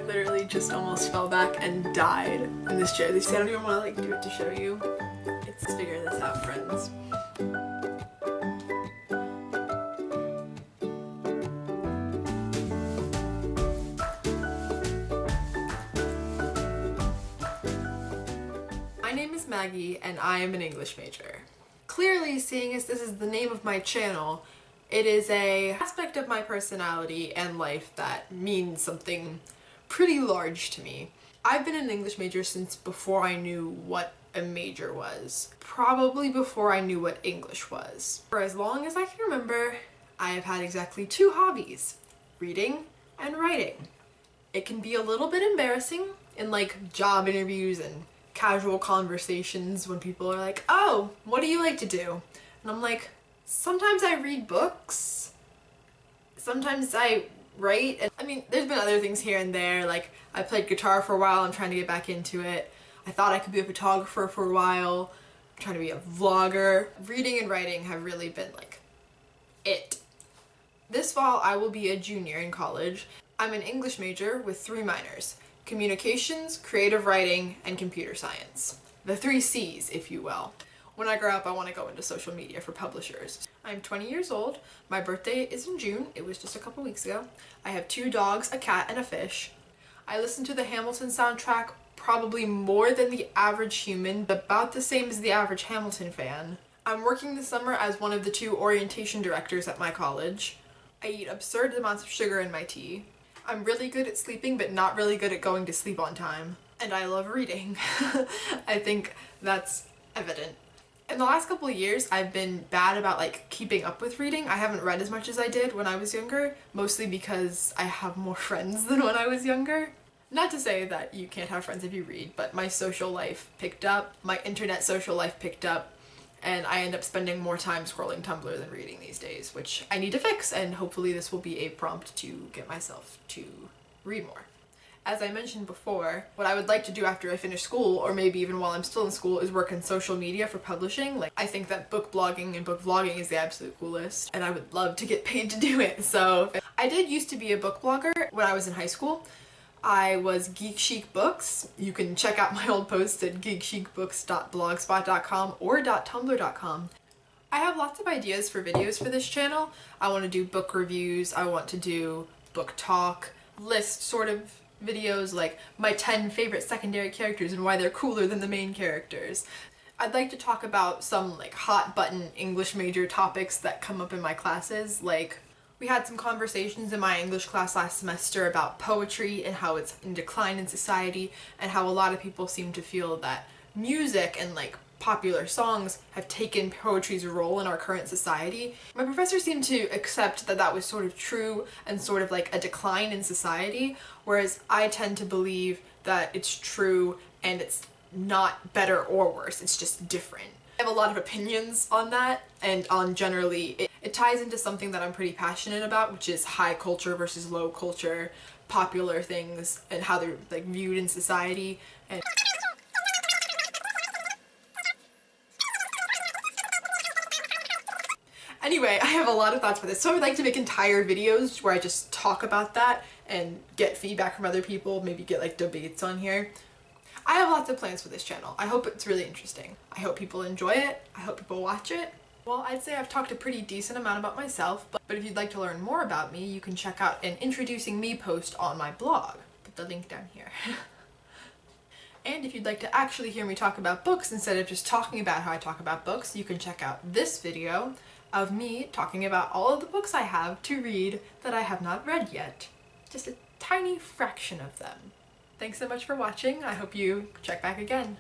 literally just almost fell back and died in this chair. I don't even want to like do it to show you. Let's figure this out, friends. My name is Maggie and I am an English major. Clearly, seeing as this is the name of my channel, it is an aspect of my personality and life that means something pretty large to me. I've been an English major since before I knew what a major was. Probably before I knew what English was. For as long as I can remember, I have had exactly two hobbies: reading and writing. It can be a little bit embarrassing in like job interviews and casual conversations when people are like, "Oh, what do you like to do?" And I'm like, sometimes I read books, sometimes I write, and I mean, there's been other things here and there, like I played guitar for a while, I'm trying to get back into it. I thought I could be a photographer for a while, I'm trying to be a vlogger. Reading and writing have really been like it. This fall I will be a junior in college. I'm an English major with 3 minors: communications, creative writing, and computer science. The 3 C's, if you will. When I grow up, I want to go into social media for publishers. I'm 20 years old. My birthday is in June. It was just a couple weeks ago. I have 2 dogs, a cat, and a fish. I listen to the Hamilton soundtrack probably more than the average human, about the same as the average Hamilton fan. I'm working this summer as one of the 2 orientation directors at my college. I eat absurd amounts of sugar in my tea. I'm really good at sleeping, but not really good at going to sleep on time. And I love reading. I think that's evident. In the last couple of years, I've been bad about like keeping up with reading. I haven't read as much as I did when I was younger, mostly because I have more friends than when I was younger. Not to say that you can't have friends if you read, but my social life picked up, my internet social life picked up, and I end up spending more time scrolling Tumblr than reading these days, which I need to fix, and hopefully this will be a prompt to get myself to read more. As I mentioned before, what I would like to do after I finish school, or maybe even while I'm still in school, is work in social media for publishing. Like, I think that book blogging and book vlogging is the absolute coolest, and I would love to get paid to do it. So I did used to be a book blogger when I was in high school. I was Geek Chic Books. You can check out my old posts at geekchicbooks.blogspot.com or .tumblr.com. I have lots of ideas for videos for this channel. I want to do book reviews, I want to do book talk, list sort of videos like my 10 favorite secondary characters and why they're cooler than the main characters. I'd like to talk about some like hot button English major topics that come up in my classes. Like, we had some conversations in my English class last semester about poetry and how it's in decline in society, and how a lot of people seem to feel that music and like popular songs have taken poetry's role in our current society. My professor seemed to accept that that was sort of true and sort of like a decline in society, whereas I tend to believe that it's true and it's not better or worse, it's just different. I have a lot of opinions on that, and on generally it ties into something that I'm pretty passionate about, which is high culture versus low culture, popular things and how they're like viewed in society. And anyway, I have a lot of thoughts for this, so I would like to make entire videos where I just talk about that and get feedback from other people, maybe get like debates on here. I have lots of plans for this channel. I hope it's really interesting. I hope people enjoy it. I hope people watch it. Well, I'd say I've talked a pretty decent amount about myself, but if you'd like to learn more about me, you can check out an introducing me post on my blog. Put the link down here. And if you'd like to actually hear me talk about books instead of just talking about how I talk about books, you can check out this video of me talking about all of the books I have to read that I have not read yet. Just a tiny fraction of them. Thanks so much for watching. I hope you check back again.